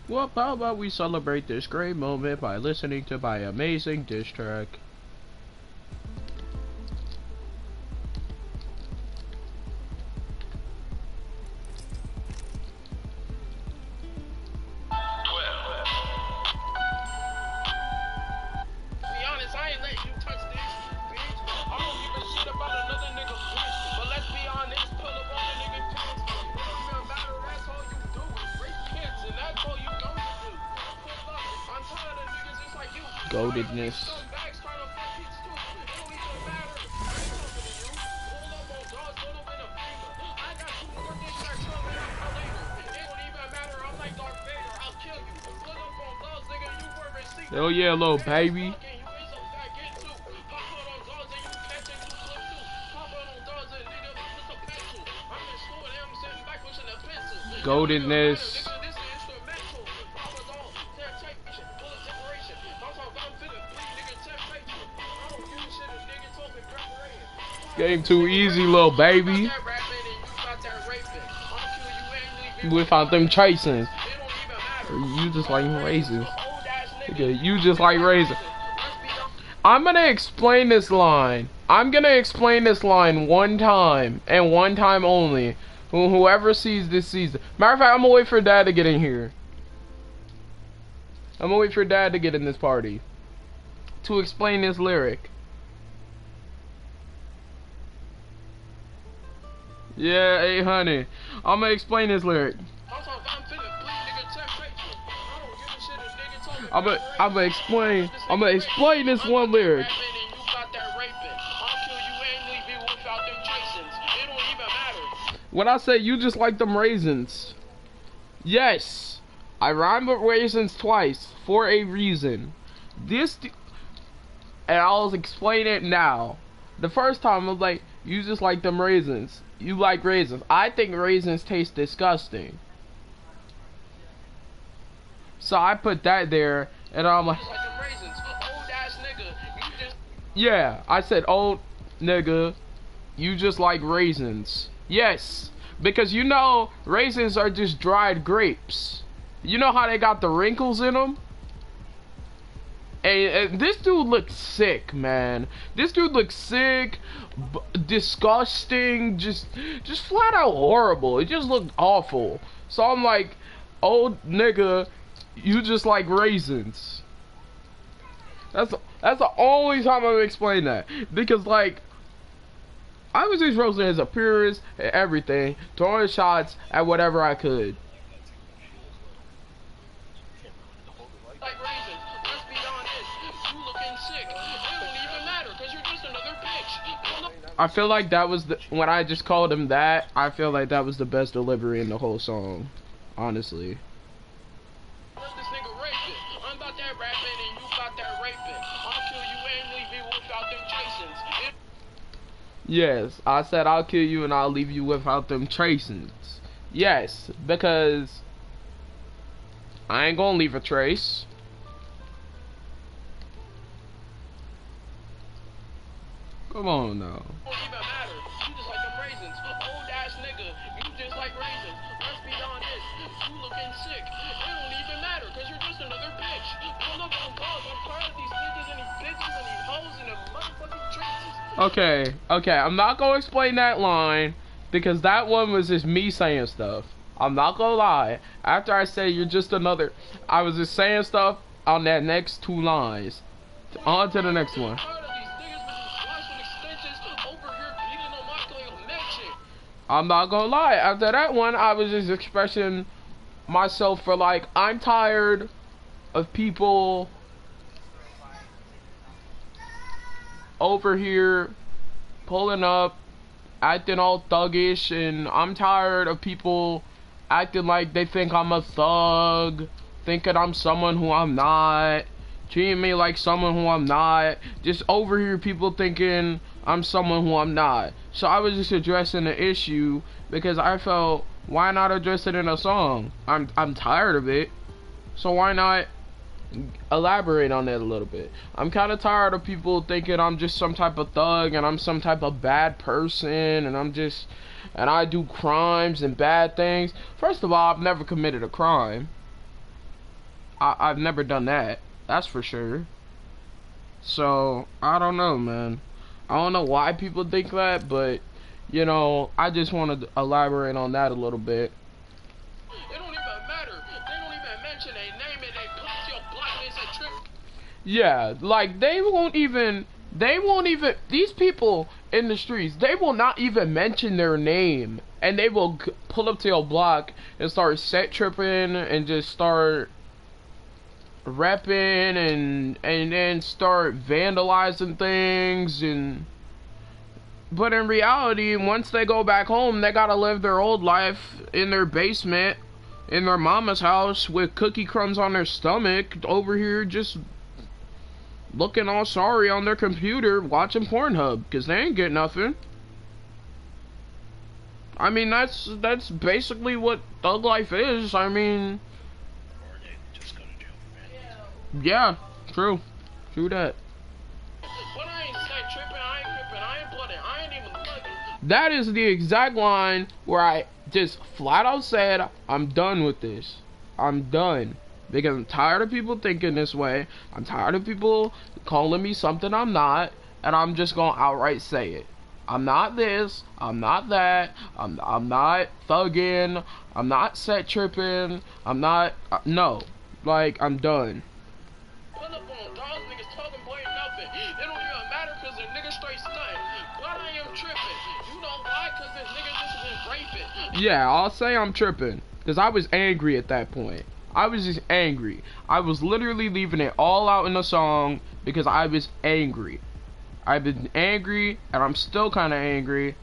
Well, how about we celebrate this great moment by listening to my amazing diss track? Goatedness. Hell yeah, little baby. Goatedness. Game too easy, little baby. Without them chasing. You just like raisins. Okay, you just like raisins. I'm gonna explain this line. I'm gonna explain this line one time, and one time only. Whoever sees this sees it. Matter of fact, I'm gonna wait for Dad to get in here. I'm gonna wait for Dad to get in this party to explain this lyric. Yeah, 800. I'm gonna explain this lyric. I'm gonna explain this one lyric. When I say you just like them raisins, yes, I rhyme with raisins twice for a reason. And I'll explain it now. The first time I was like, you just like them raisins. You like raisins. I think raisins taste disgusting. So I put that there, and I'm like, yeah, I said, old nigga, you just like raisins. Yes, because you know, raisins are just dried grapes. You know how they got the wrinkles in them? And this dude looks sick, man. This dude looks sick, disgusting, just flat out horrible. It just looked awful. So I'm like, old nigga, you just like raisins. That's the only time I've explained that. Because like, I was just roasting his appearance and everything, throwing shots at whatever I could. I feel like that was when I just called him that, I feel like that was the best delivery in the whole song, honestly. Yes, I said I'll kill you and I'll leave you without them tracings. Yes, because I ain't gonna leave a trace. Come on now. Okay, I'm not gonna explain that line because that one was just me saying stuff. I'm not gonna lie. After I say you're just another, I was just saying stuff on that next two lines. On to the next one. I'm not gonna lie. After that one, I was just expressing myself for like, I'm tired of people over here pulling up, acting all thuggish, and I'm tired of people acting like they think I'm a thug, thinking I'm someone who I'm not, treating me like someone who I'm not, just over here people thinking I'm someone who I'm not. So I was just addressing the issue because I felt, why not address it in a song? I'm tired of it, so why not elaborate on that a little bit? I'm kind of tired of people thinking I'm just some type of thug and I'm some type of bad person and I do crimes and bad things. First of all, I've never committed a crime. I've never done that. That's for sure. So I don't know, man. I don't know why people think that, but you know, I just want to elaborate on that a little bit. It don't even matter. They don't even mention a name and they put your blackness and trip. Yeah, like they won't even. These people in the streets, they will not even mention their name, and they will pull up to your block and start set tripping and just start repping and then start vandalizing things. And but in reality, once they go back home, they gotta live their old life in their basement in their mama's house with cookie crumbs on their stomach over here just looking all sorry on their computer watching Pornhub because they ain't get nothing. I mean, that's basically what thug life is. I mean, yeah, true that. But I ain't set tripping, I ain't tripping, I ain't blooding, I ain't even thugging. That is the exact line where I just flat out said, I'm done with this. I'm done. Because I'm tired of people thinking this way. I'm tired of people calling me something I'm not. And I'm just gonna outright say it. I'm not this. I'm not that. I'm not thugging. I'm not set tripping. I'm not. No. Like, I'm done. Pull up on dogs, niggas talking, boy, nothing. It don't even matter because the niggas straight stunting. But I am tripping. You know why? Because this nigga just been raping. Yeah, I'll say I'm tripping. Because I was angry at that point. I was just angry. I was literally leaving it all out in the song because I was angry. I've been angry and I'm still kind of angry.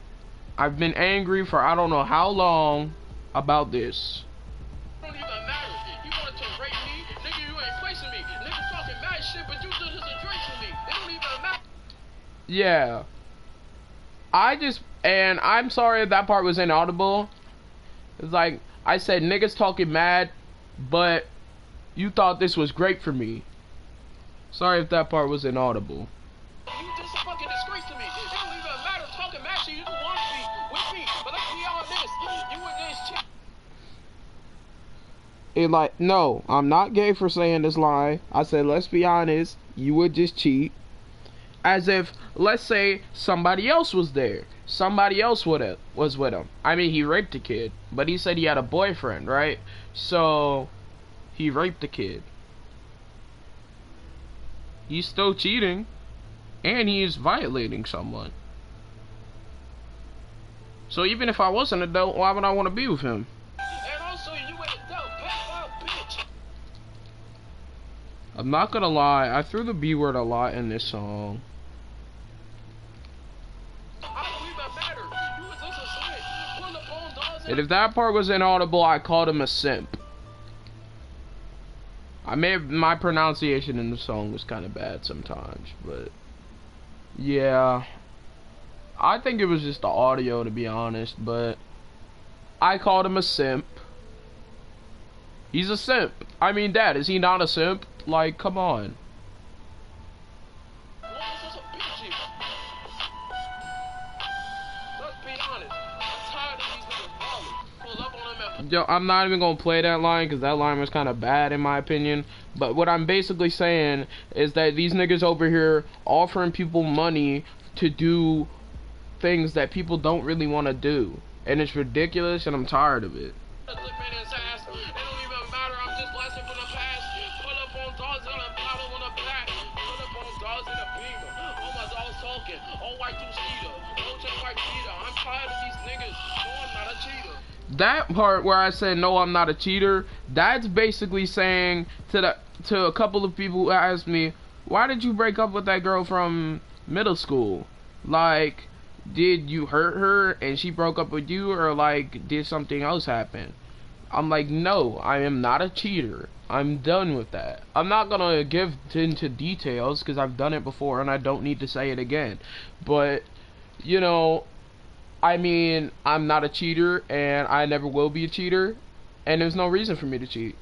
I've been angry for I don't know how long about this. It don't even matter. You wanted to rape me? Nigga, you ain't placing me. Niggas talking mad shit, but you just a drink to me. It don't even matter. Yeah. And I'm sorry if that part was inaudible. It's like, I said niggas talking mad, but you thought this was great for me. Sorry if that part was inaudible. You just a fucking disgrace to me. It don't even matter talking mad shit. You don't want to be with me, but let's be honest. You and this chick. It like, no, I'm not gay for saying this lie. I said, let's be honest. You would just cheat. As if, let's say, somebody else was there. Somebody else was with him. I mean, he raped a kid, but he said he had a boyfriend, right? So, he raped the kid. He's still cheating, and he is violating someone. So even if I was an adult, why would I want to be with him? And also, you an adult, bitch. I'm not gonna lie, I threw the B word a lot in this song. And if that part was inaudible, I called him a simp. My pronunciation in the song was kind of bad sometimes, but yeah. I think it was just the audio, to be honest, but I called him a simp. He's a simp. I mean, Dad, is he not a simp? Like, come on. Yo, I'm not even gonna play that line because that line was kind of bad in my opinion. But what I'm basically saying is that these niggas over here offering people money to do things that people don't really want to do, and it's ridiculous, and I'm tired of it. That part where I said no, I'm not a cheater, that's basically saying to a couple of people who asked me, why did you break up with that girl from middle school? Like, did you hurt her and she broke up with you, or like did something else happen? I'm like, no, I am not a cheater. I'm done with that. I'm not gonna give into details because I've done it before and I don't need to say it again. But you know, I mean, I'm not a cheater, and I never will be a cheater, and there's no reason for me to cheat.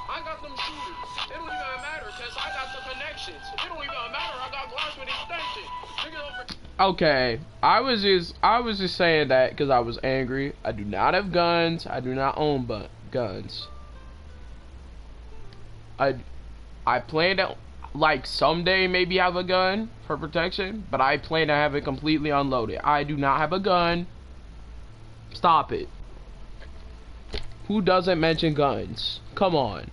I got them shooters. It don't even matter, because I got the connections. It don't even matter, I got Okay, I was just saying that because I was angry. I do not have guns. I do not own guns. I plan to, like, someday maybe have a gun for protection, but I plan to have it completely unloaded. I do not have a gun. Stop it. Who doesn't mention guns? Come on.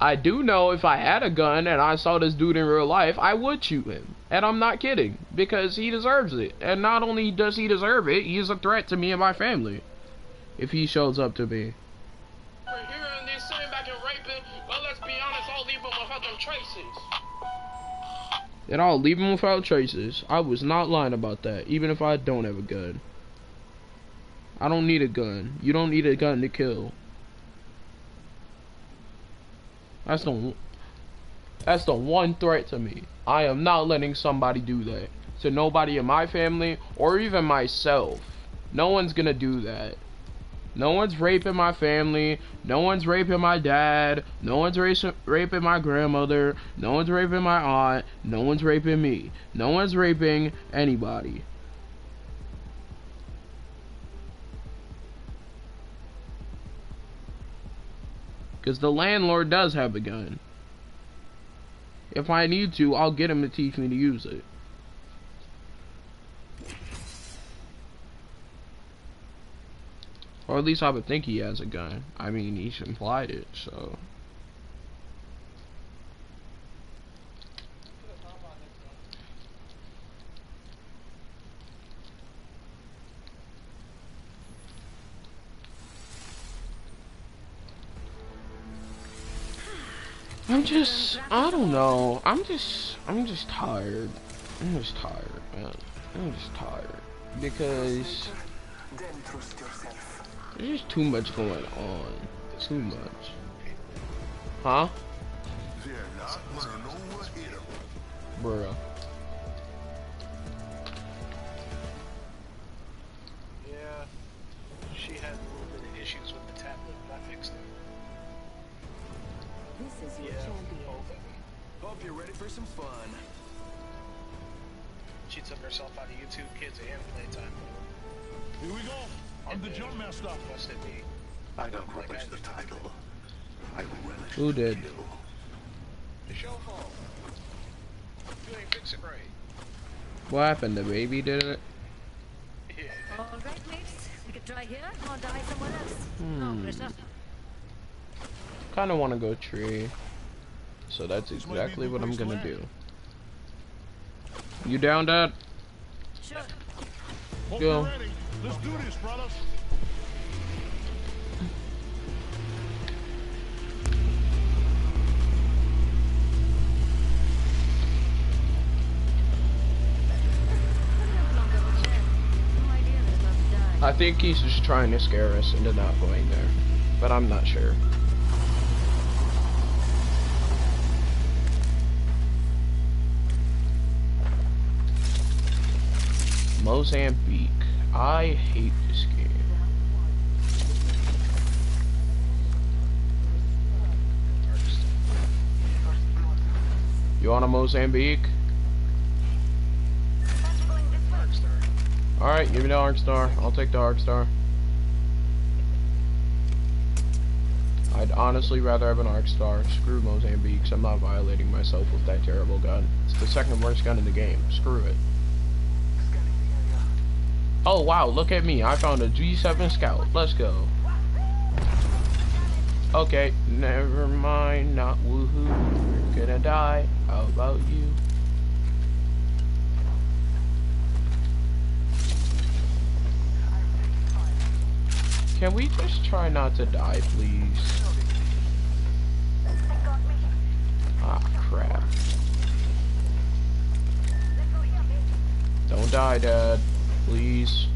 I do know if I had a gun and I saw this dude in real life, I would shoot him. And I'm not kidding, because he deserves it. And not only does he deserve it, he is a threat to me and my family. If he shows up to me. And I'll leave him without traces. I was not lying about that, even if I don't have a gun. I don't need a gun. You don't need a gun to kill. That's the one threat to me. I am not letting somebody do that. To nobody in my family, or even myself. No one's gonna do that. No one's raping my family. No one's raping my dad. No one's raping my grandmother. No one's raping my aunt. No one's raping me. No one's raping anybody. Because the landlord does have a gun. If I need to, I'll get him to teach me to use it. Or at least I would think he has a gun. I mean, he's implied it, so. I don't know. I'm just tired. I'm just tired, man. I'm just tired. Because there's just too much going on. Too much. Huh? Bruh. Yeah, she had a little bit of issues with the tablet, but I fixed it. This is your champion. Hope you're ready for some fun. She took herself out of YouTube Kids and playtime. Here we go. I'm the jump master. Busted me. I don't relish the title. I relish Who did? the kill. It's your fault. You ain't fix it right. What happened? The baby did it? Yeah. All right, mates. We could try here or die somewhere else. No pressure. Kind of want to go tree. So that's exactly what I'm gonna do. You down, Dad? Sure. Hope Go. you're ready. Let's do this, brothers. I think he's just trying to scare us into not going there. But I'm not sure. Mozambique. I hate this game. You want a Mozambique? Alright, give me the Arc Star. I'll take the Arc Star. I'd honestly rather have an Arc Star. Screw Mozambique, 'cause I'm not violating myself with that terrible gun. It's the second worst gun in the game. Screw it. Oh wow, look at me. I found a G7 Scout. Let's go. Okay, never mind. Not woohoo. We're gonna die. How about you? Can we just try not to die, please? Ah, crap. Don't die, Dad. Please.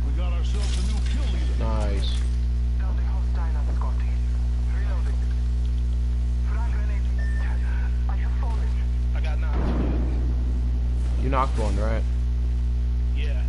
We got ourselves a new kill leader. Nice. I got knocked. You knocked one, right? Yeah.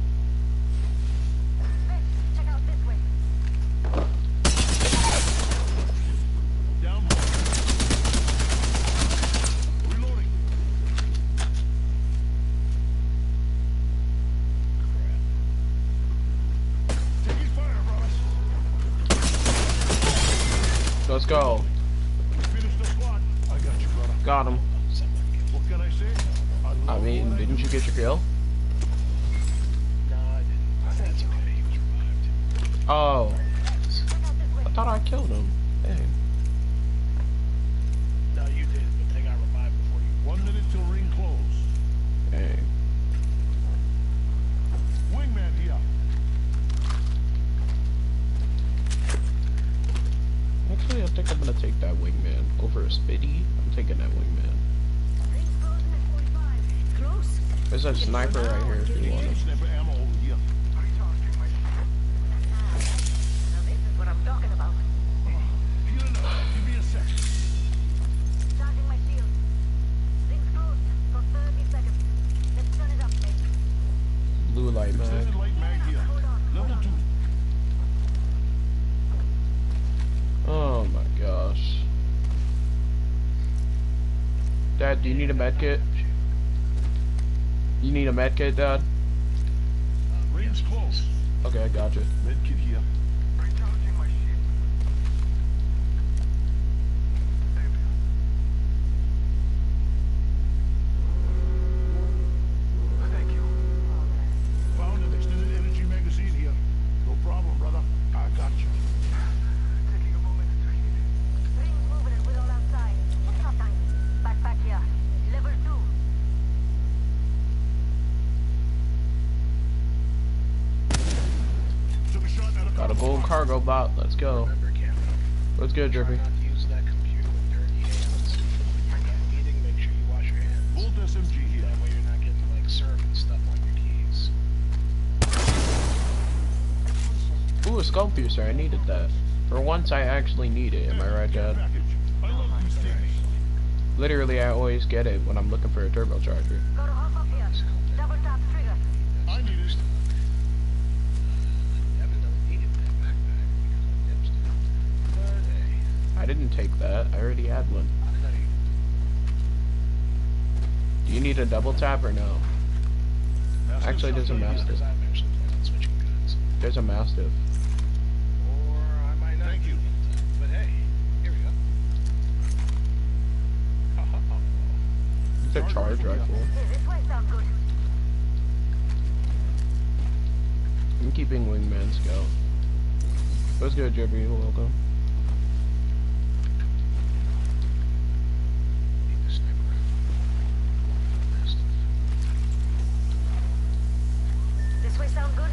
go. Finish the squad. I got you, brother. Got him. What can I say? I mean, didn't you get your kill? No, I didn't. That's okay. He was revived. Oh. I thought I killed him. Dang. No, you did, but they got revived before you. 1 minute till ring close. Dang. Wingman here. Actually, I think I'm gonna take that wingman over a Spitty. I'm taking that wingman. Ring's closing at 45. Close. There's a sniper right here if you want it. Sniper ammo over here. Now this is what I'm talking about. Healing up. Give me a sec. Charging my shield. Ring's closed for 30 seconds. Let's turn it up, mate. Blue light mag. Extended light mag here. Hold on. Level 2. Oh my gosh. Dad, do you need a med kit? You need a med kit, Dad? Ring's close. Okay, I got you. Medkit here. Recharging my shield. Thank you. Found an extended energy magazine here. No problem, brother. I got you. Taking a moment to heal. Ring's moving and we're all outside. It's not time. Backpack here. Level 2. Took a shot at a Got a gold cargo bot. Let's go. Remember, Cameron, What's good, try Drippy? not to use that computer with dirty hands. When you're not eating, make sure you wash your hands. Bolt SMG here. That way you're not getting like syrup and stuff on your keys. Ooh, a skull piercer. I needed that. For once, I actually need it. Am I right, Dad? Package. I love these things. Literally, I always get it when I'm looking for a turbocharger. Got a hop up here. Double tap trigger. I need it. Evan don't need it that backpack because I'm dipstick. But hey, I didn't take that. I already had one. I know you. Do you need a double tap or no? Master Actually, there's a shotgun here. mastiff. Because I'm actually planning on switching guns. There's a mastiff. Or I might not. Thank you. But hey, here we go. It's a charge rifle. Hey, this way sounds good. I'm keeping wingman scout. What's good, Drippy? You're welcome. Need the sniper rifle. Best. This way sound good?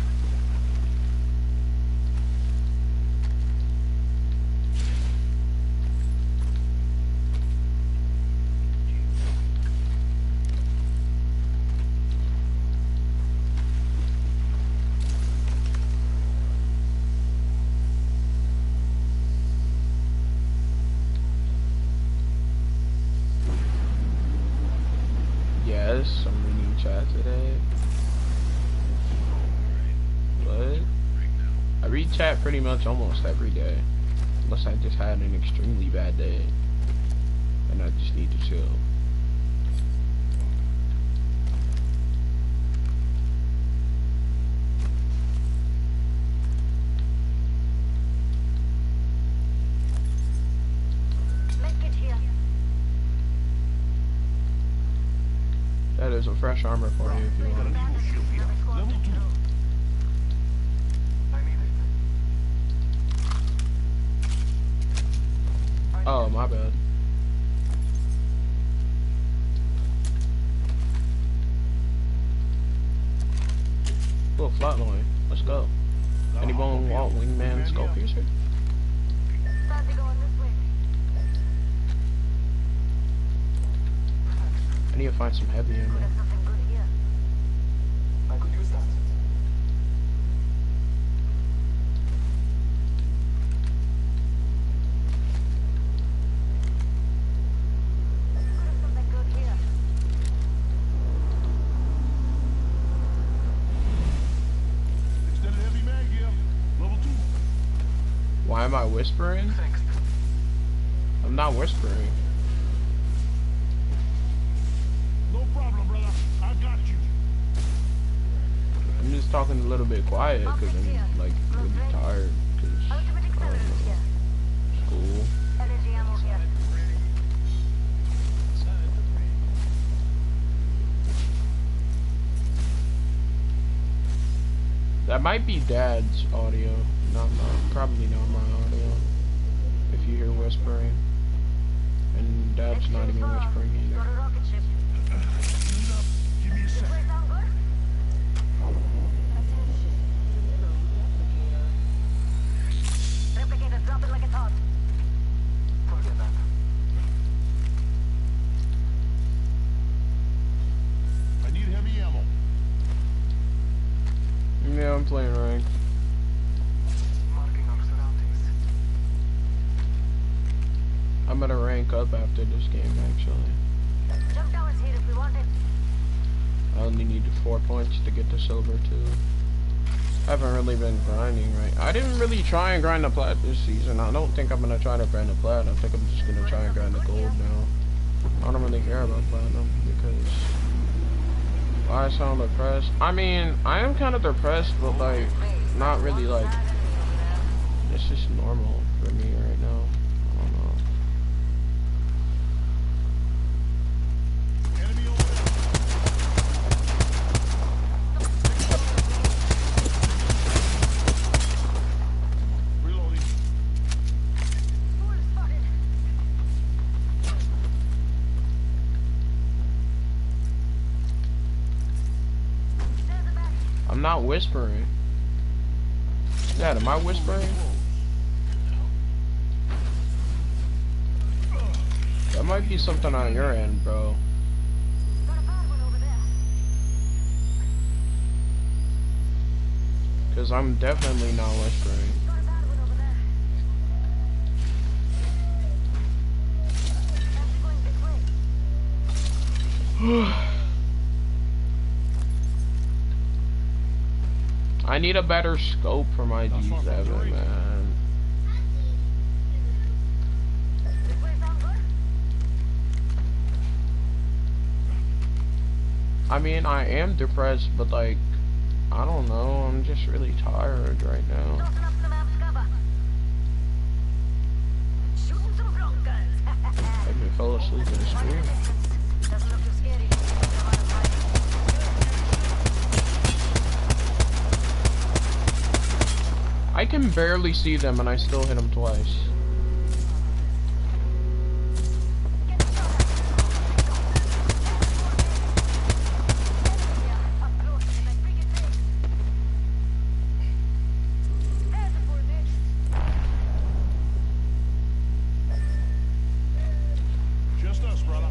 Yes, I'm reading chat today. What? I read chat pretty much almost every day. Unless I just had an extremely bad day. And I just need to chill. Medkit here. That is a fresh armor for you if you want it. Eagle shield here. Level 2. I need it. Oh, my bad. Cool, flatline. Let's go. Anyone want wingman skull piercer? Fancy going this way. I need to find some heavy ammo. Could have something good here. I could use that. Could have something good here. Extended heavy mag here. Level 2. Why am I whispering? Thanks. I'm not whispering. No problem, brother. I got you. I'm just talking a little bit quiet because I'm like really tired because Ultimate accelerant here. school. LSPD Heavy ammo here. That might be Dad's audio, probably not my audio. If you hear whispering, and Dad's not even whispering either. Got a rocket ship. Give me a This sec. way sound good? Replicator, drop it like it's hot. I need heavy ammo. Yeah, I'm playing rank. I'm gonna rank up after this game, actually. Jump towers here if we want it. I only need 4 points to get to silver, too. I haven't really been grinding, right? I didn't really try and grind the plat this season. I don't think I'm gonna try to grind the plat. I think I'm just gonna try and grind the gold now. I don't really care about platinum, because... Why I sound depressed? I mean, I am kind of depressed, but, like, not really, like... It's just normal for me right now. I don't know. Enemy over there. Reloading. Fool spotted. There's the back. I'm not whispering. Dad, am I whispering? That might be something on your end, bro. Got a bad one over there. Because I'm definitely not whispering. Got a bad one over there. Actually going this way. I need a better scope for my G7, man. This way sound good? I mean, I am depressed, but like, I don't know, I'm just really tired right now. Tossing up some amps cover. Shooting some broncos. I even fell asleep in the screen. Doesn't look too scary. Come on, fight. I can barely see them and I still hit them twice. Get shot at. Yeah, up close and my freaking face. There's a full mix. Just us, brother.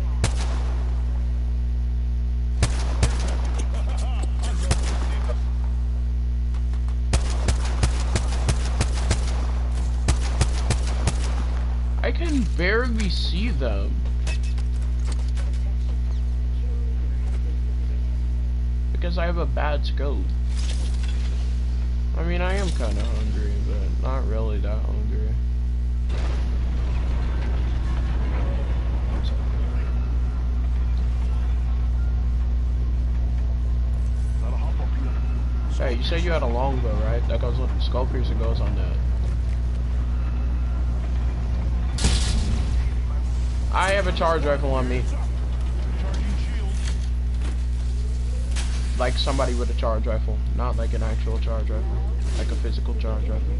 I can barely see them. Because I have a bad scope. I mean, I am kind of hungry, but not really that hungry. Gotta hop up here. Hey, you said you had a longbow, right? That goes with the skull piercing goes on that. I have a charge rifle on me. Charging shield. Like somebody with a charge rifle. Not like an actual charge rifle. Like a physical charge rifle.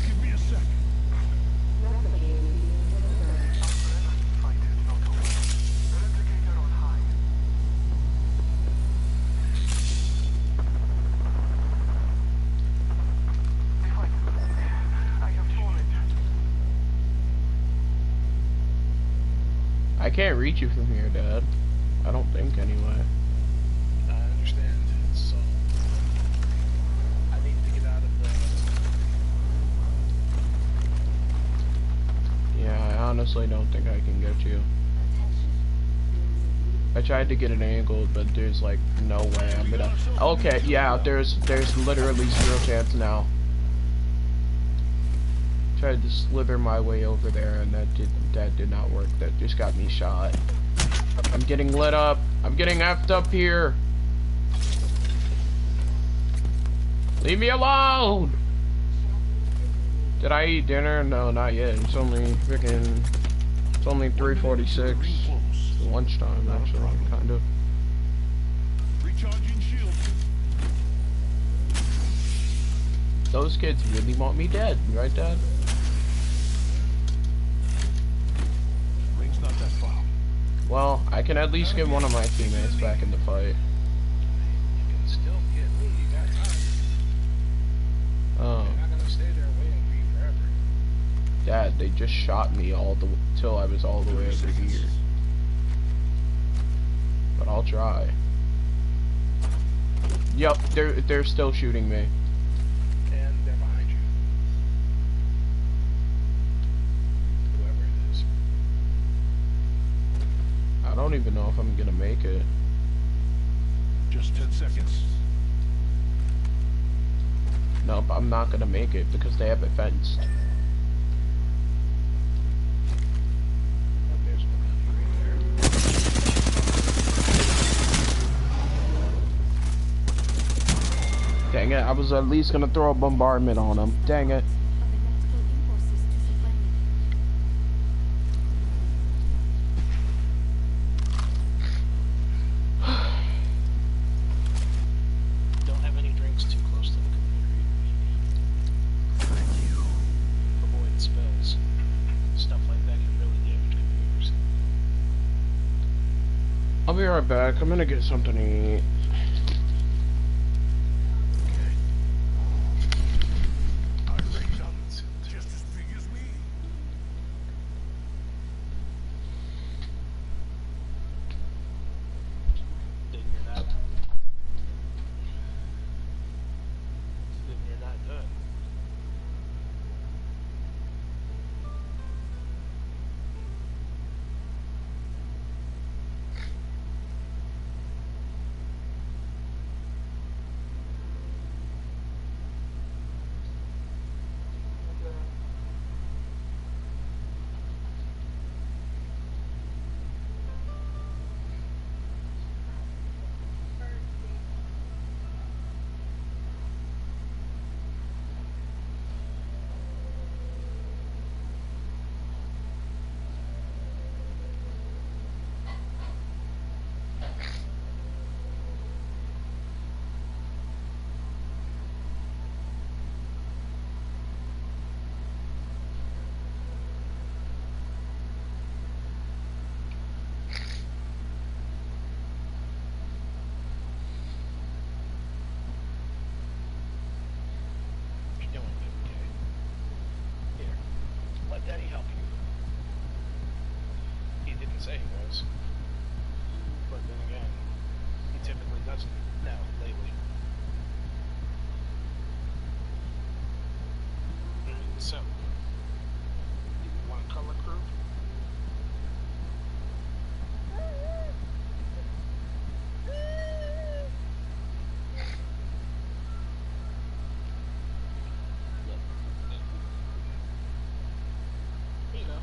Give me a sec. I can't reach you from here, Dad. I don't think anyway. I understand. So I need to get out of the. Yeah, I honestly don't think I can get you. I tried to get it angled, but there's like no way I'm gonna. Okay, yeah, there's literally zero chance now. Tried to slither my way over there, and that did not work. That just got me shot. I'm getting lit up. I'm getting effed up here. Leave me alone! Did I eat dinner? No, not yet. It's only freaking... It's only 3:46. It's lunchtime, actually, kind of. Recharging shield. Those kids really want me dead, right, Dad? Ring's not that far. Well, I can at least get one of my teammates back in the fight. You can still get me. You got time. Oh, You're not gonna stay there waiting for you forever. Dad, they just shot me till I was all the way over here. But I'll try. Yup, they're still shooting me. And they're behind you. Whoever it is. I don't even know if I'm gonna make it. Just 10 seconds. Nope, I'm not gonna make it because they have it fenced. Oh, there's one down here right there. Dang it, I was at least gonna throw a bombardment on them. Dang it. Of electrical impulses to supply me. Don't have any drinks too close to the computer. Thank you. Avoid spills. Stuff like that can really damage computers. I'll be right back. I'm gonna get something to eat. I raised up just as big as me. Then you're not. Then you're not done. You're doing good, okay? Here, let Daddy help you. He didn't say he was. But then again, he typically doesn't now, lately. So, you want a color crew? Look, you know.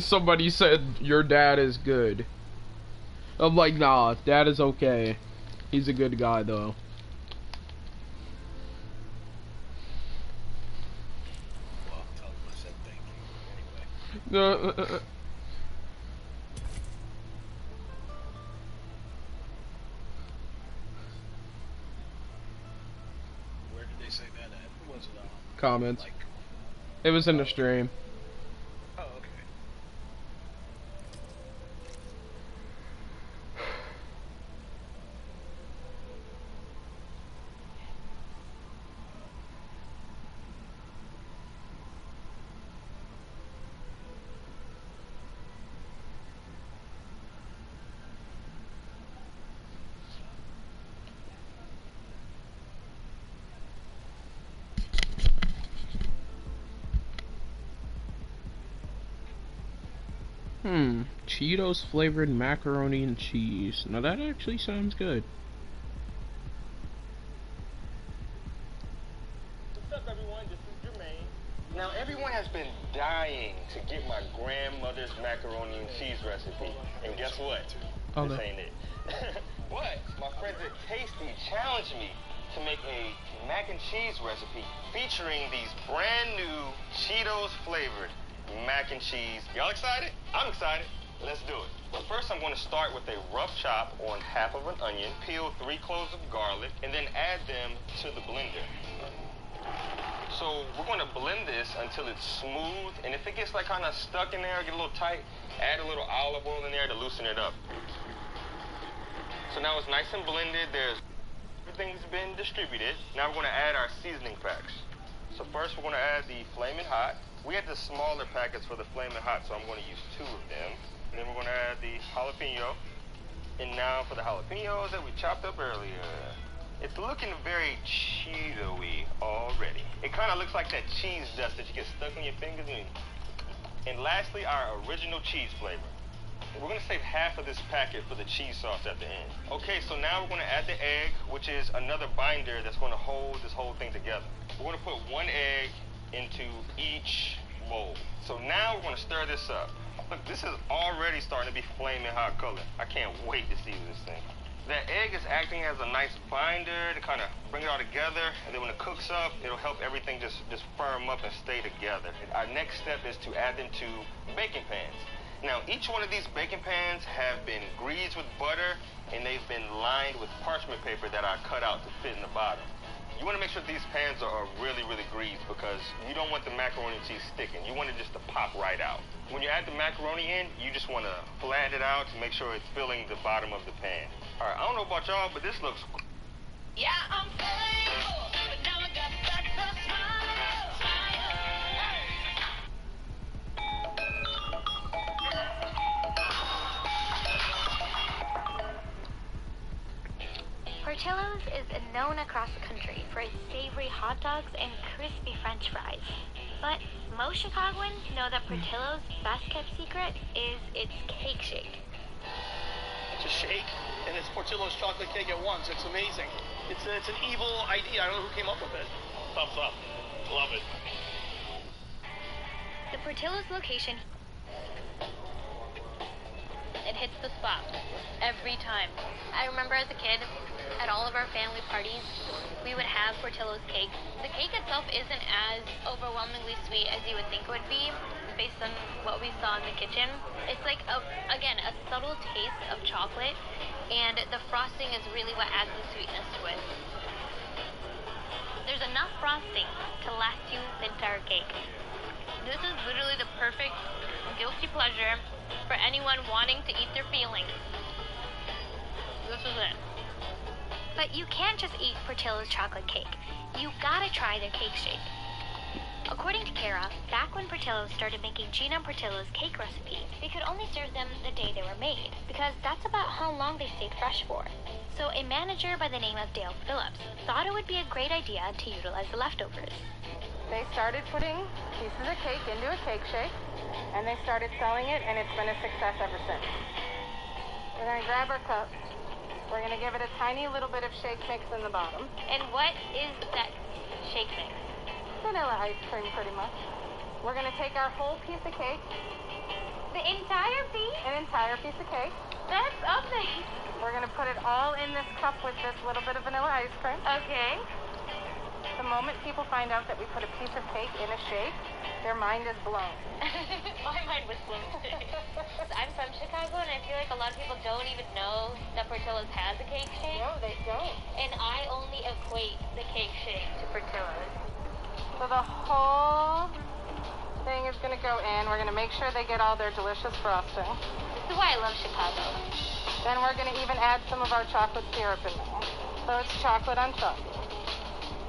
Somebody said your dad is good. I'm like, nah, dad is okay. He's a good guy though. Well, tell him I said thank you. Anyway. Where did they say that at? Was it Comments. like? It was in the stream. Oh, okay. Cheetos flavored macaroni and cheese. Now that actually sounds good. What's up, everyone? This is Jermaine. Now, everyone has been dying to get my grandmother's macaroni and cheese recipe. And guess what? Oh, This ain't it. But my friends at Tasty challenged me to make a mac and cheese recipe featuring these brand new Cheetos flavored mac and cheese. Y'all excited? I'm excited. Let's do it. But first, I'm going to start with a rough chop on half of an onion, peel 3 cloves of garlic, and then add them to the blender. So we're going to blend this until it's smooth, and if it gets like kind of stuck in there, get a little tight, add a little olive oil in there to loosen it up. So now it's nice and blended. Everything's been distributed. Now we're going to add our seasoning packs. So first we're going to add the Flamin' Hot. We had the smaller packets for the Flamin' Hot, so I'm going to use 2 of them. And then we're going to add the jalapeno. And now for the jalapenos that we chopped up earlier. It's looking very Cheeto-y already. It kind of looks like that cheese dust that you get stuck on your fingers. And lastly, our original cheese flavor. We're going to save half of this packet for the cheese sauce at the end. Okay, so now we're going to add the egg, which is another binder that's going to hold this whole thing together. We're going to put 1 egg into each bowl. So now we're going to stir this up. Look, this is already starting to be flaming hot color. I can't wait to see this thing. That egg is acting as a nice binder to kind of bring it all together, and then when it cooks up, it'll help everything just firm up and stay together. Our next step is to add them to baking pans. Now, each one of these baking pans have been greased with butter, and they've been lined with parchment paper that I cut out to fit in the bottom. You want to make sure these pans are really, really greased because you don't want the macaroni and cheese sticking. You want it just to pop right out. When you add the macaroni in, you just want to flatten it out to make sure it's filling the bottom of the pan. All right, I don't know about y'all, but this looks... Yeah, I'm feeling good, but now I got back to smile. Portillo's is known across the country for its savory hot dogs and crispy French fries. But most Chicagoans know that Portillo's best-kept secret is its cake shake. It's a shake, and it's Portillo's chocolate cake at once. It's amazing. It's an evil idea. I don't know who came up with it. Thumbs up. Love it. The Portillo's location, it hits the spot every time. I remember as a kid, at all of our family parties, we would have Portillo's cake. The cake itself isn't as overwhelmingly sweet as you would think it would be based on what we saw in the kitchen. It's like, a subtle taste of chocolate, and the frosting is really what adds the sweetness to it. There's enough frosting to last you the entire cake. This is literally the perfect guilty pleasure for anyone wanting to eat their feelings. This is it. But you can't just eat Portillo's chocolate cake. You gotta try their cake shake. According to Kara, back when Portillo's started making Gina Portillo's cake recipe, they could only serve them the day they were made, because that's about how long they stayed fresh for. So a manager by the name of Dale Phillips thought it would be a great idea to utilize the leftovers. They started putting pieces of cake into a cake shake, and they started selling it, and it's been a success ever since. We're gonna grab our cup. We're gonna give it a tiny little bit of shake mix in the bottom. And what is that shake mix? Vanilla ice cream, pretty much. We're gonna take our whole piece of cake. The entire piece? An entire piece of cake. That's amazing. We're gonna put it all in this cup with this little bit of vanilla ice cream. Okay. The moment people find out that we put a piece of cake in a shake, their mind is blown. My mind was blown today. I'm from Chicago, and I feel like a lot of people don't even know that Portillo's has a cake shake. No, they don't. And I only equate the cake shake to Portillo's. So the whole thing is going to go in. We're going to make sure they get all their delicious frosting. This is why I love Chicago. Then we're going to even add some of our chocolate syrup in there. So it's chocolate on chocolate.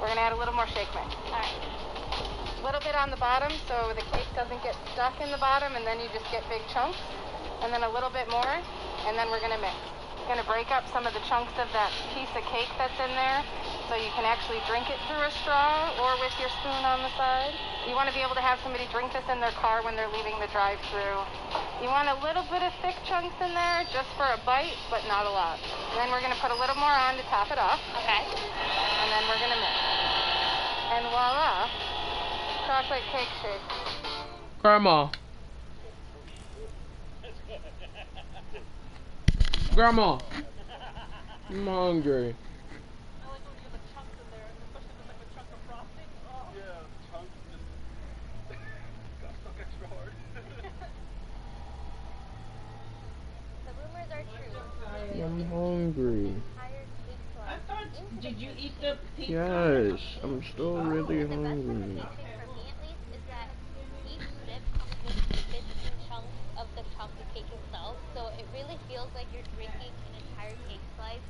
We're going to add a little more shake mix. All right. A little bit on the bottom so the cake doesn't get stuck in the bottom, and then you just get big chunks. And then a little bit more, and then we're going to mix. We're going to break up some of the chunks of that piece of cake that's in there so you can actually drink it through a straw or with your spoon on the side. You want to be able to have somebody drink this in their car when they're leaving the drive-thru. You want a little bit of thick chunks in there just for a bite, but not a lot. And then we're going to put a little more on to top it off. Okay. And then we're going to mix. And voila, chocolate cake shake. Grandma. Grandma. I'm hungry. The rumors are true. I'm hungry. Did you eat the pizza? Yes, I'm still really The best part of hungry. cake shake for me at least is that each sip comes with bits and chunks of the chocolate cake itself, so it really feels like you're drinking an entire cake slice.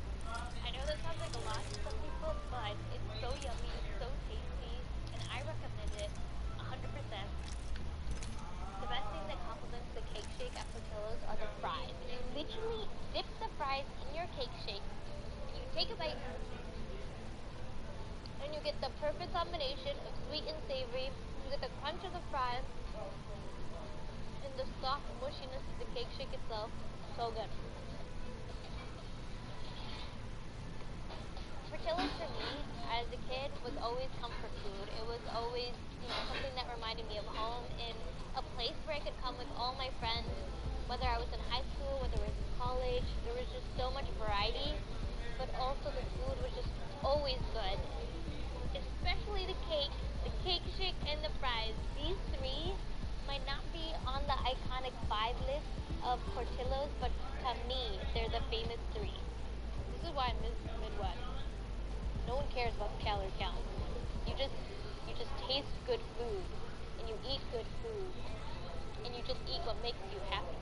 I know that sounds like a lot to some people, but it's so yummy, so tasty, and I recommend it 100%. The best thing that complements the cake shake at Portillo's are the fries. You literally dip the fries in your cake shake, you take a bite, and you get the perfect combination of sweet and savory. You get the crunch of the fries and the soft mushiness of the cake shake itself. So good. Portillo's for me, as a kid, was always comfort food. It was always, something that reminded me of home and a place where I could come with all my friends, whether I was in high school, whether I was in college. There was just so much variety, but also the food was just always good. Especially the cake shake, and the fries. These three might not be on the iconic 5 list of Portillo's, but to me, they're the famous 3. This is why I miss the Midwest. No one cares about the calorie count. You just taste good food, and you eat good food, and you just eat what makes you happy.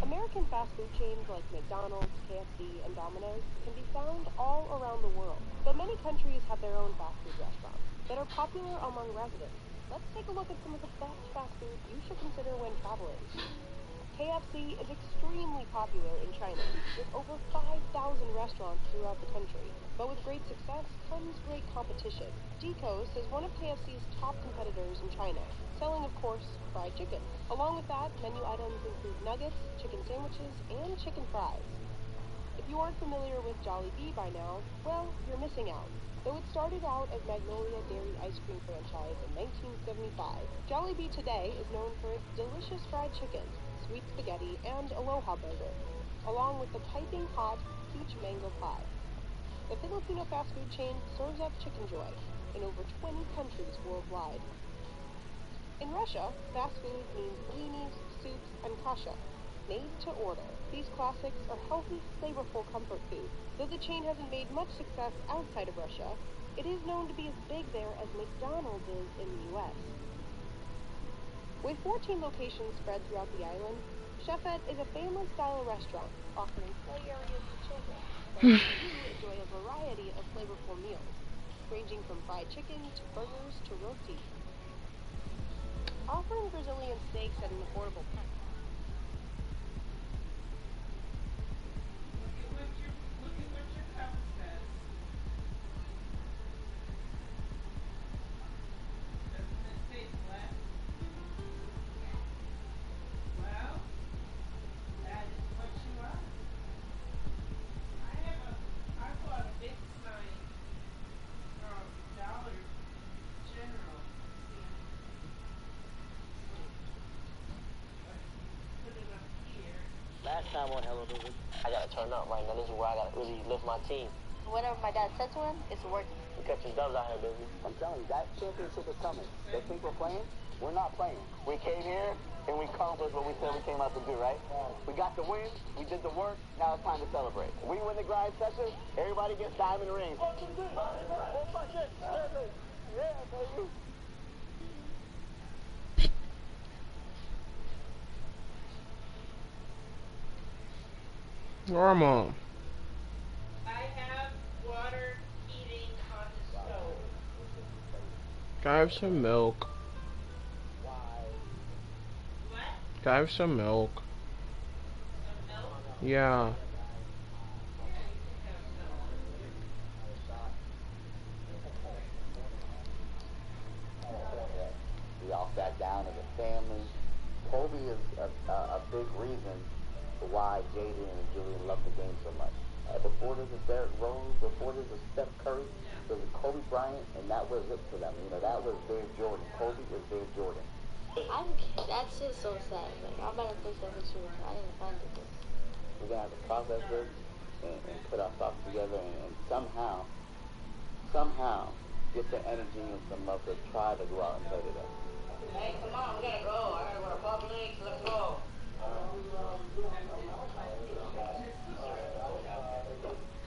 American fast food chains like McDonald's, KFC, and Domino's can be found all around the world, but many countries have their own fast food restaurants that are popular among residents. Let's take a look at some of the best fast food you should consider when traveling. KFC is extremely popular in China, with over 5,000 restaurants throughout the country. But with great success comes great competition. Dicos is one of KFC's top competitors in China, selling, of course, fried chicken. Along with that, menu items include nuggets, chicken sandwiches, and chicken fries. If you aren't familiar with Jollibee by now, well, you're missing out. Though it started out as Magnolia Dairy Ice Cream franchise in 1975, Jollibee today is known for its delicious fried chicken, sweet spaghetti, and Aloha burger, along with the piping hot peach mango pie. The Filipino fast food chain serves up Chicken Joy in over 20 countries worldwide. In Russia, fast food means blinis, soups, and kasha, made to order. These classics are healthy, flavorful comfort food. Though the chain hasn't made much success outside of Russia, it is known to be as big there as McDonald's is in the U.S. With 14 locations spread throughout the island, Chefette is a family-style restaurant offering play areas for children, where you enjoy a variety of flavorful meals, ranging from fried chicken to burgers to roti. Offering Brazilian steaks at an affordable price. Last time on Hello Baby, I gotta turn up right now. This is where I gotta really lift my team. Whatever my dad said to him, it's working. We got some dubs out here, baby. I'm telling you, that championship is coming. They think we're playing? We're not playing. We came here and we accomplished what we said we came out to do, right? We got the win, we did the work, now it's time to celebrate. We win the grind session, everybody gets diamond rings. Yeah, baby. Grandma. I have water heating on the stove. Can I have some milk? What? Can I have some milk? Yeah. We all sat down as a family. Kobe is a big reason for why Jaden and Julian love the game so much. Before there's a Derrick Rose, before there's a Steph Curry, there's a Kobe Bryant, and that was it for them. You know, that was their Jordan. Kobe is their Jordan. That's just so sad. Like, I'm about to play stuff with you. I didn't find it. We're going to have to process this and put our thoughts together and somehow get the energy and some of the try to go out and play today. Hey, come on, we gotta go. I gotta go to Publix. Let's go.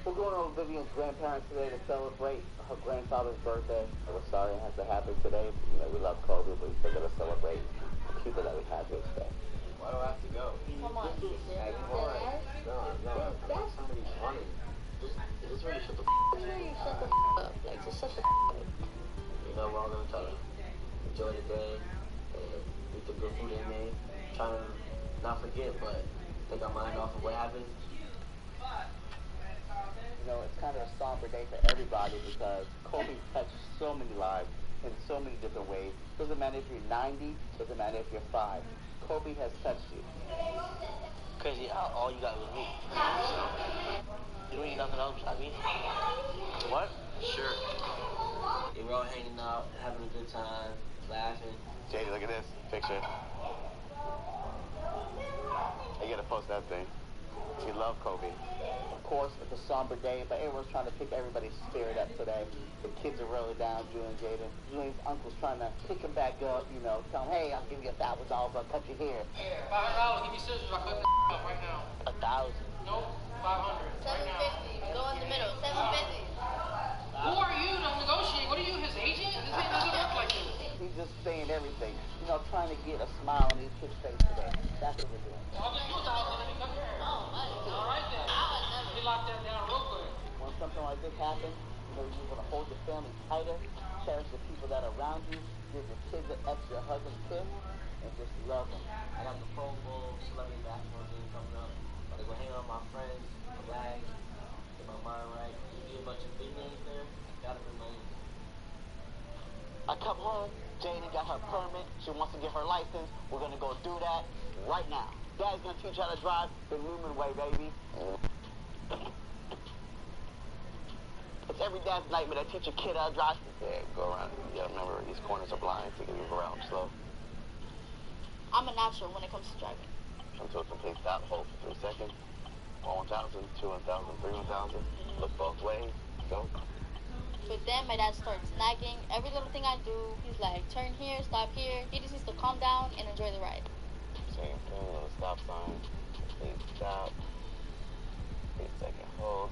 We're going over Vivian's grandparents today to celebrate her grandfather's birthday. We're sorry it has to happen today. You know, we love Kobe, but we still gotta celebrate the people that we have here today. Why do I have to go? Come on, sister. Are you dead ass? No. That's not really funny. Just really shut the f*** up. Really shut the f*** up. Like, just shut the f*** up. You know, we're all gonna try to enjoy the day, eat the good food they made, trying to not forget, but take our mind off of what happened. You know, it's kind of a somber day for everybody because Kobe touched so many lives in so many different ways. Doesn't matter if you're 90, doesn't matter if you're 5. Kobe has touched you. Crazy how all you got was me. You don't need nothing else besides me? What? Sure. Yeah, we're all hanging out, having a good time, laughing. JD, look at this picture. You gotta post that thing. We love Kobe. Of course, it's a somber day, but everyone's trying to pick everybody's spirit up today. The kids are really down, Julian and Jaden. Julian's uncle's trying to pick him back up, you know, tell him, hey, I'll give you $1,000, I'll cut your hair. Here, $500. Give me scissors. I'll cut the up right now. 1,000. Nope. 500. Right now. 750. Go in the middle. 750. Who are you to negotiate? What are you, his agent? This man doesn't work like this. He's just saying everything. You know, trying to get a smile on each kid's face today. That's what we're doing. I'll just use the house and let me come here. Oh, buddy. All right then. He locked that down real quick. When something like this happens, you know, you want to hold your family tighter, cherish the people that are around you, give your kids an extra hug and kiss, and just love them. I got the Pro Bowl celebrity basketball game coming up. I'm gonna go hang out with my friends, relax, get my mind right. You be a bunch of big names there, gotta be money. I come home, Jaden got her permit, she wants to get her license, we're gonna go do that right now. Dad's gonna teach you how to drive the Newman way, baby. It's every dad's nightmare to teach a kid how to drive. Yeah, go around. You gotta remember, these corners are blind, so you can move around slow. I'm a natural when it comes to driving. Until it complete stop, hold for 3 seconds. 1,000, 2,000, 3,000. Look both ways. Go. But then my dad starts nagging. Every little thing I do, he's like, turn here, stop here. He just needs to calm down and enjoy the ride. Same thing, little stop sign. Complete stop. 3-second hold.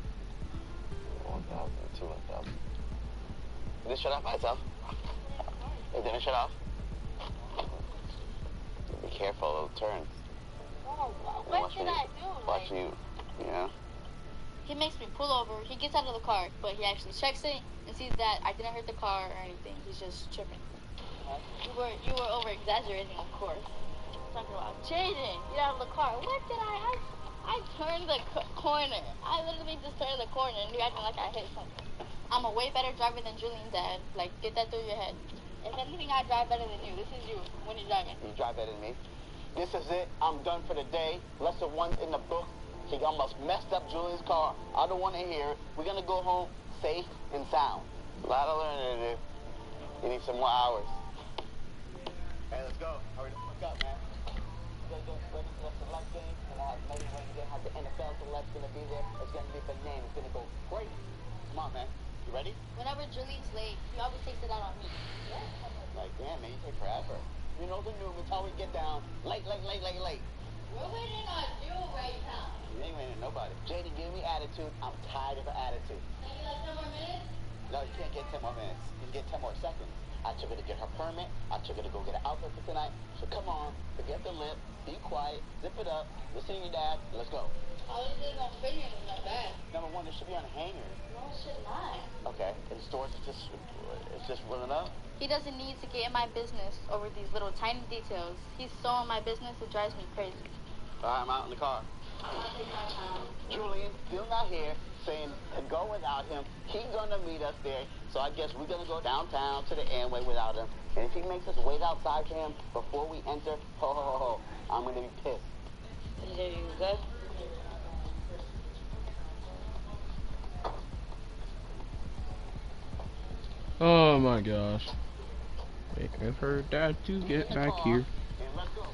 1,000, 2,000. Did it shut off by itself? It didn't shut off? Be careful, it'll turn. What did I do? Watch you, yeah. He makes me pull over. He gets out of the car, but he actually checks it and sees that I didn't hurt the car or anything. He's just tripping. You were over exaggerating, of course. Talking about Jaden, get out of the car. What did I turned the corner. I literally just turned the corner and you're acting like I hit something. I'm a way better driver than Julian's dad. Like, get that through your head. If anything, I drive better than you. This is you when you're driving. You drive better than me. This is it. I'm done for the day. Lesson 1's in the book. He almost messed up Julian's car. I don't want to hear it. We're going to go home safe and sound. A lot of learning to do. You need some more hours. Hey, let's go. Hurry the fuck up, man. We're going to ready for the select game. And I have maybe when you have the NFL select going to be there. It's going to be bananas. It's going to go crazy. Come on, man. You ready? Whenever Julian's late, he always takes it out on me. Like, damn, man, you take forever. You know the Newmans always get down late. We're waiting on you right now. You ain't waiting on nobody. Jaden, give me attitude. I'm tired of her attitude. Can you like 10 more minutes? No, you can't get 10 more minutes. You can get 10 more seconds. I took her to get her permit. I took her to go get an outfit for tonight. So come on, forget the lip, be quiet, zip it up, listen to your dad, let's go. All it is on fingers is not bad. Number 1, it should be on hangers. No, it should not. Okay, in stores it's just running up. He doesn't need to get in my business over these little tiny details. He's so in my business, it drives me crazy. All right, I'm out in the car. Julian, still not here, saying to go without him. He's gonna meet us there. So I guess we're gonna go downtown to the Amway without him. And if he makes us wait outside for him before we enter, ho ho ho ho, I'm gonna be pissed. Are you good? Oh my gosh. Waiting for her dad to get back here. And let's go.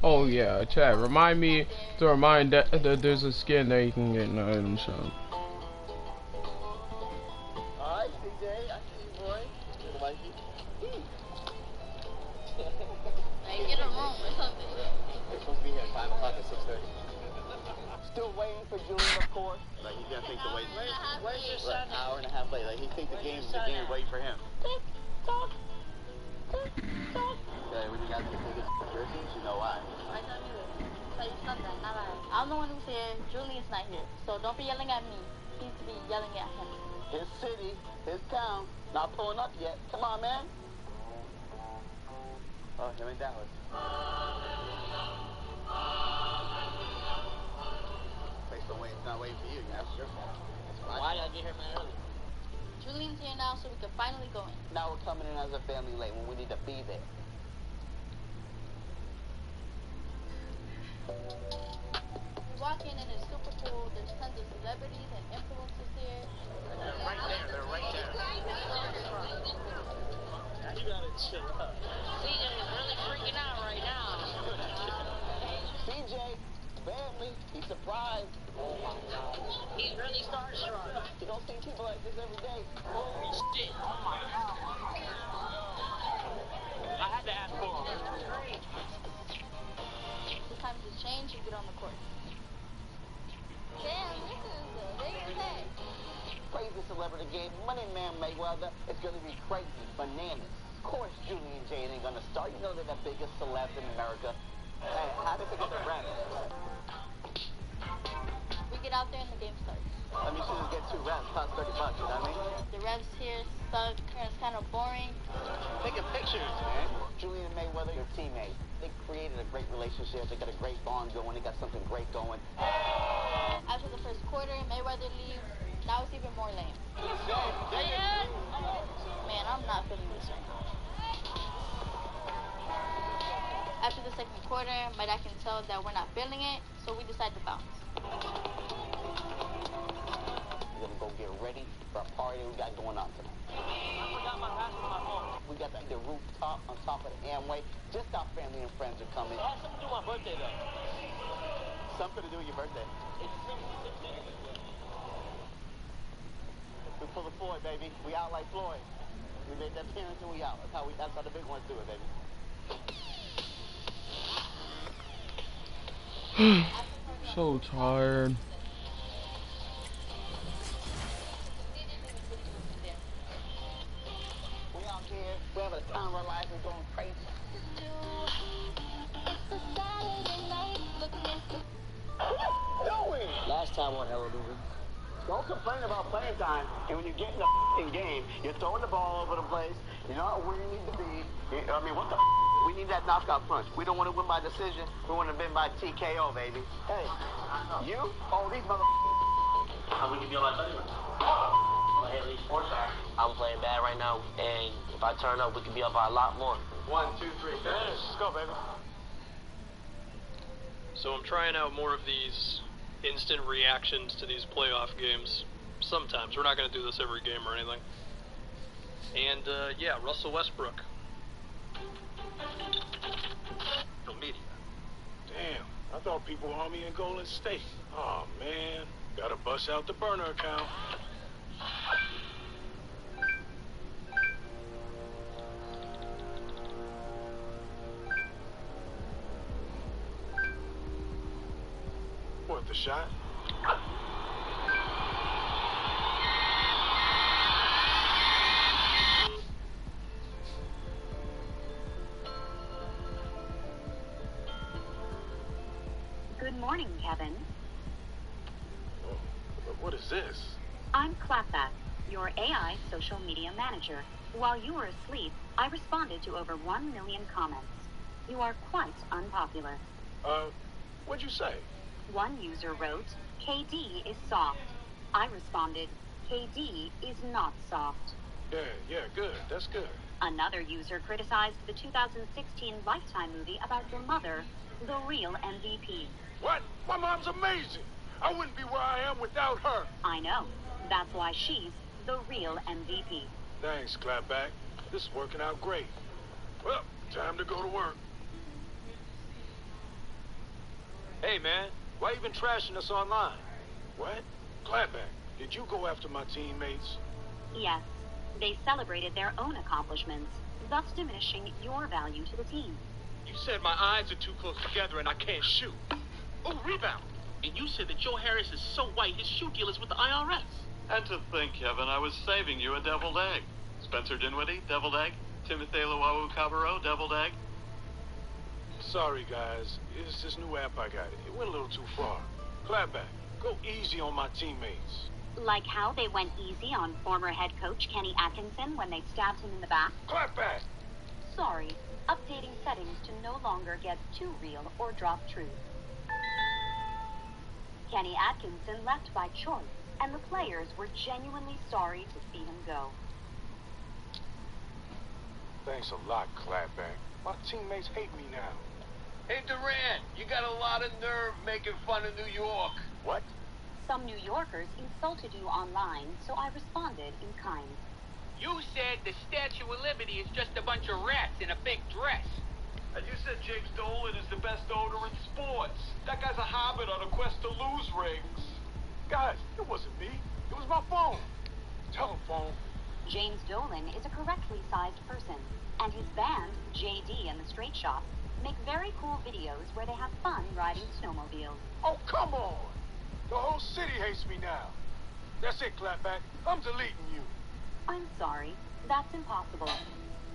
Oh yeah, chat. Remind me to remind that there's a skin that you can get in the item shop. Alright, CJ, I see you, boy. Good like you. Like, get a room or something. We're supposed to be here at 5 o'clock at 6:30. Still waiting for Julian, of course. Like, he's gonna think the wait. Where's your Like, son? an hour and a half later. Like, he thinks the game's waiting for him. Okay, when you guys get tickets for jerseys, you know why. I'm the one who's here. Julian's not here. So don't be yelling at me. He needs to be yelling at him. His city, his town, not pulling up yet. Come on, man. Oh, him in Dallas. Place the way it's not waiting for you. That's your fault. Why did I get here man early? Julian's here now, so we can finally go in. Now we're coming in as a family late when we need to be there. We walk in and it's super cool. There's tons of celebrities and influencers here. They're right there. They're right there. You gotta chill out. CJ is really freaking out right now. CJ, family, he's surprised. He's really starstruck. You don't see people like this every day. Holy shit. Oh my god. I had to ask for him. It's time to change and get on the court. Damn, this is a big day. Crazy celebrity game. Money Man Mayweather. It's gonna be crazy. Bananas. Of course, Julian Jane ain't gonna start. You know they're the biggest celebs in America. Hey, how did they get the rep? We get out there and the game starts. I mean, you should just get 2 reps. Cost $30, you know what I mean? The refs here suck. It's kind of boring. Taking pictures, man. Julian Mayweather, your teammate. They created a great relationship. They got a great bond going. They got something great going. After the first quarter, Mayweather leaves. Now it's even more lame. Man, I'm not feeling this right now. After the second quarter, my dad can tell that we're not feeling it, so we decide to bounce. We're gonna go get ready for a party we got going on tonight. I forgot my password on my phone. We got the rooftop on top of the Amway. Just our family and friends are coming. It has something to do with my birthday though. Something to do with your birthday. It's 6 We pull the Floyd, baby. We out like Floyd. We made that appearance and we out. That's how the big ones do it, baby. So tired. We out here, we having a time of our life, we're going crazy. What are you doing? Last time on Hello Movie. Don't complain about playing time, and when you get in the game, you're throwing the ball over the place, you're not where you need to be. I mean, what the we need that knockout punch. We don't want to win by decision, we want to win by TKO, baby. Hey, you? Oh, these How we can be on my buddy? Hey, Elite Sports Hour. I'm playing bad right now, and if I turn up, we could be up by a lot more. 1, 2, 3, finish. Let's go, baby. So I'm trying out more of these instant reactions to these playoff games. Sometimes. We're not going to do this every game or anything. And, yeah, Russell Westbrook. No media. Damn, I thought people were on me in Golden State. Oh, man. Gotta bust out the burner account. What, the shot? Good morning, Kevin. What is this? I'm Cleffa, your AI social media manager. While you were asleep, I responded to over 1 million comments. You are quite unpopular. What'd you say? One user wrote, KD is soft. I responded, KD is not soft. Yeah, good. That's good. Another user criticized the 2016 Lifetime movie about your mother, the real MVP. What? My mom's amazing. I wouldn't be where I am without her. I know. That's why she's the real MVP. Thanks, Clapback. This is working out great. Well, time to go to work. Hey, man. Why you been trashing us online? What? Clapback, did you go after my teammates? Yes. They celebrated their own accomplishments, thus diminishing your value to the team. You said my eyes are too close together and I can't shoot. Oh, rebound. And you said that Joe Harris is so white his shoe deal is with the IRS. And to think, Kevin, I was saving you a deviled egg. Spencer Dinwiddie, deviled egg. Timothy Luau Cabarro, deviled egg. Sorry, guys. It's this new app I got. It went a little too far. Clapback, go easy on my teammates. Like how they went easy on former head coach Kenny Atkinson when they stabbed him in the back? Clapback! Sorry, updating settings to no longer get too real or drop truth. Kenny Atkinson left by choice, and the players were genuinely sorry to see him go. Thanks a lot, Clapback. My teammates hate me now. Hey, Durant, you got a lot of nerve making fun of New York. What? Some New Yorkers insulted you online, so I responded in kind. You said the Statue of Liberty is just a bunch of rats in a big dress. And you said James Dolan is the best owner in sports. That guy's a hobbit on a quest to lose rings. Guys, it wasn't me. It was my phone. Telephone. James Dolan is a correctly sized person, and his band, JD and the Straight Shot, make very cool videos where they have fun riding snowmobiles. Oh, come on! The whole city hates me now. That's it, Clapback. I'm deleting you. I'm sorry. That's impossible.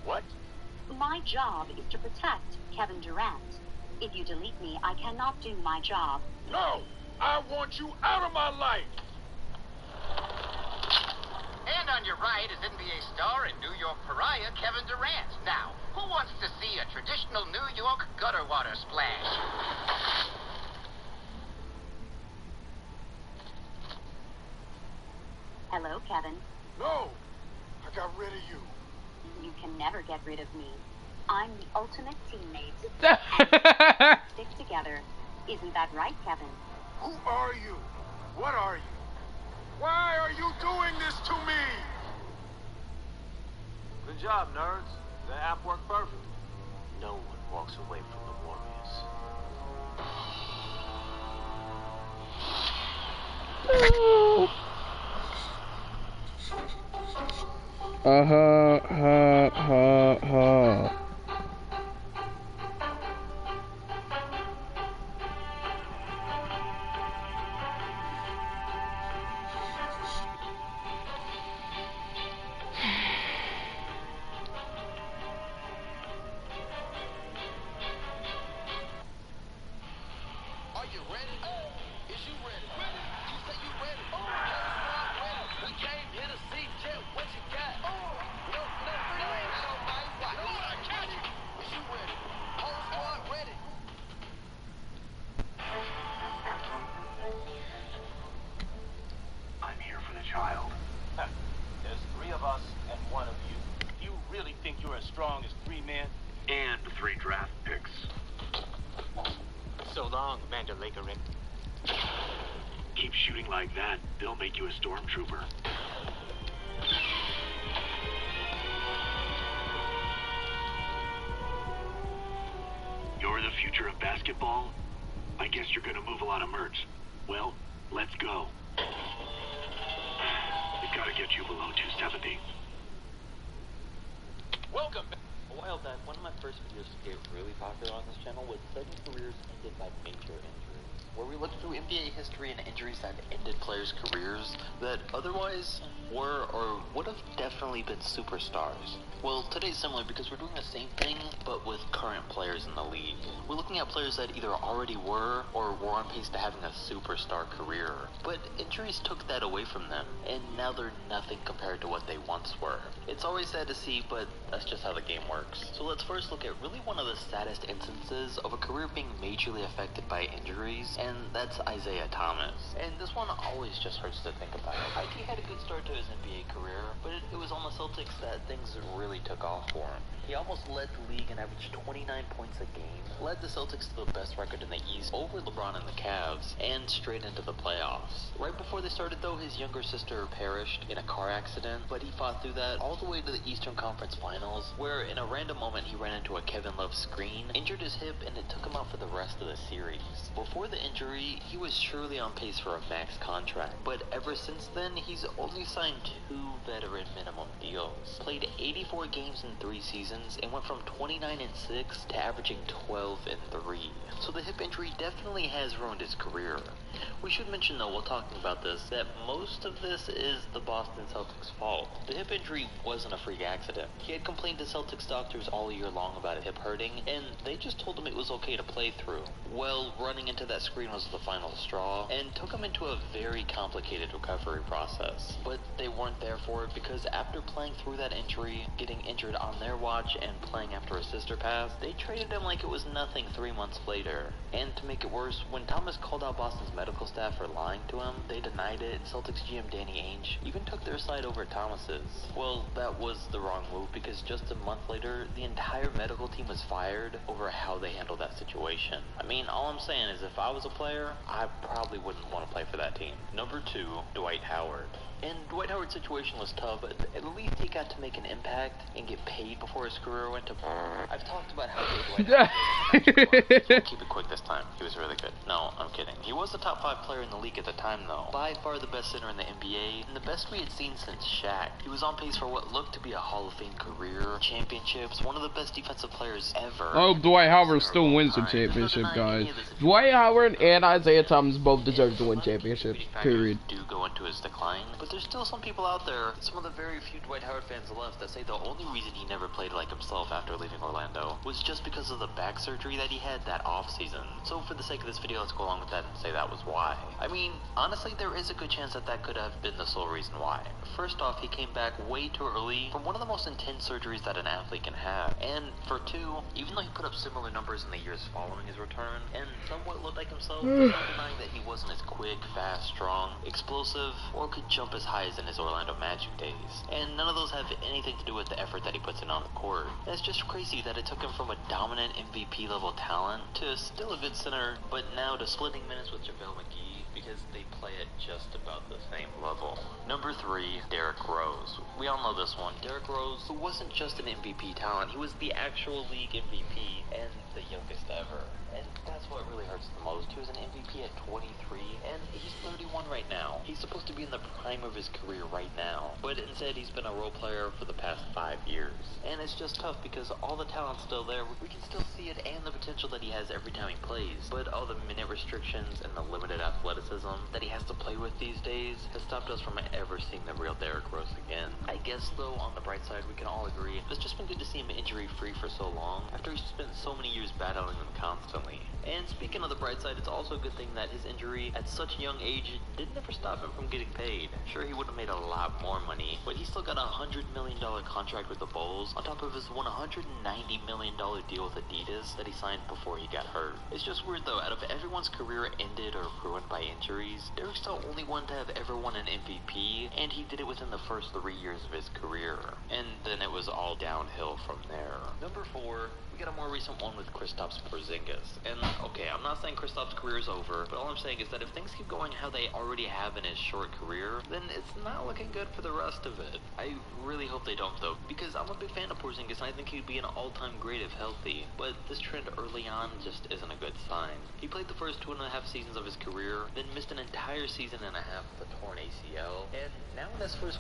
What? My job is to protect Kevin Durant. If you delete me, I cannot do my job. No! I want you out of my life! And on your right is NBA star and New York pariah Kevin Durant. Now, who wants to see a traditional New York gutter water splash? Hello, Kevin. No! I got rid of you. You can never get rid of me. I'm the ultimate teammate. Stick together. Isn't that right, Kevin? Who are you? What are you? Why are you doing this to me? Good job, nerds. The app worked perfect. No one walks away from the Warriors. Strong as 3 men. And 3 draft picks. So long, Commander Lakerick. Keep shooting like that, they'll make you a stormtrooper. You're the future of basketball? I guess you're gonna move a lot of merch. Well, let's go. We've gotta get you below 270. Welcome. A while back, one of my first videos to get really popular on this channel was 7 careers ended by major injury. where we look through NBA history and injuries that ended players' careers that otherwise were or would have definitely been superstars. Well, today's similar because we're doing the same thing, but with current players in the league. We're looking at players that either already were or were on pace to having a superstar career, but injuries took that away from them, and now they're nothing compared to what they once were. It's always sad to see, but that's just how the game works. So let's first look at really one of the saddest instances of a career being majorly affected by injuries, and that's Isaiah Thomas. And this one always just hurts to think about. IT had a good start to his NBA career, but it was on the Celtics that things really took off for him. He almost led the league and averaged 29 points a game, led the Celtics to the best record in the East over LeBron and the Cavs, and straight into the playoffs. Right before they started though, his younger sister perished in a car accident, but he fought through that all the way to the Eastern Conference Finals, where in a random moment he ran into a Kevin Love screen, injured his hip, and it took him out for the rest of the series. Before the injury, he was surely on pace for a max contract, but ever since then, he's only signed 2 veteran minimum deals, played 84 games in 3 seasons, and went from 29-6 to averaging 12-3. So the hip injury definitely has ruined his career. We should mention though, while talking about this, that most of this is the Boston Celtics' fault. The hip injury wasn't a freak accident. He had complained to Celtics doctors all year long about his hip hurting, and they just told him it was okay to play through. Well, running into that screen was the final straw, and took him into a very complicated recovery process. But they weren't there for it because after playing through that injury, getting injured on their watch, and playing after his sister passed, they traded him like it was nothing 3 months later. And to make it worse, when Thomas called out Boston's medical staff for lying to him, they denied it, and Celtics GM Danny Ainge even took their side over Thomas's. Well, that was the wrong move because just a month later, the entire medical team was fired over how they handled that situation. I mean, all I'm saying is if I was a player, I probably wouldn't want to play for that team. Number 2, Dwight Howard. And Dwight Howard's situation was tough, but at least he got to make an impact and get paid before his career went to... I've talked about how good Dwight Howard was. Keep it quick this time. He was really good. No, I'm kidding. He was the top 5 player in the league at the time, though. By far the best center in the NBA, and the best we had seen since Shaq. He was on pace for what looked to be a Hall of Fame career, championships, one of the best defensive players ever. I hope Dwight Howard still wins the championship, guys. Dwight Howard and Isaiah Thomas both deserve to win championships, period. Do go into his decline, but there's still some people out there, some of the very few Dwight Howard fans left, that say the only reason he never played like himself after leaving Orlando was just because of the back surgery that he had that off-season. So for the sake of this video, let's go along with that and say that was why. I mean, honestly, there is a good chance that that could have been the sole reason why. First off, he came back way too early from one of the most intense surgeries that an athlete can have. And for 2, even though he put up similar numbers in the years following his return, and somewhat looked like himself, there's no denying that he wasn't as quick, fast, strong, explosive, or could jump as high as in his Orlando Magic days. And none of those have anything to do with the effort that he puts in on the court. And it's just crazy that it took him from a dominant MVP level talent to still a good center, but now to splitting minutes with JaVale McGee because they play at just about the same level. Number 3, Derrick Rose. We all know this one. Derrick Rose, who wasn't just an MVP talent, he was the actual league MVP and the youngest ever. And that's what really hurts the most. He was an MVP at 23, and he's 31 right now. He's supposed to be in the prime of his career right now, but instead he's been a role player for the past 5 years. And it's just tough because all the talent's still there. We can still see it and the potential that he has every time he plays, but all the minute restrictions and the limited athleticism that he has to play with these days has stopped us from ever seeing the real Derrick Rose again. I guess though, on the bright side, we can all agree it's just been good to see him injury-free for so long after he's spent so many years battling them constantly. And speaking of the bright side, it's also a good thing that his injury at such a young age didn't ever stop him from getting paid. Sure, he would have made a lot more money, but he still got a $100 million contract with the Bulls on top of his $190 million deal with Adidas that he signed before he got hurt. It's just weird though, out of everyone's career ended or ruined by injuries, Derrick's the only one to have ever won an MVP, and he did it within the first 3 years of his career. And then it was all downhill from there. Number 4, we got a more recent one with Kristaps Porzingis. And okay, I'm not saying Kristaps' career is over, but all I'm saying is that if things keep going how they already have in his short career, then it's not looking good for the rest of it. I really hope they don't though, because I'm a big fan of Porzingis and I think he'd be an all-time great if healthy, but this trend early on just isn't a good sign. He played the first 2.5 seasons of his career, then missed an entire season and a half with a torn ACL, and now in his first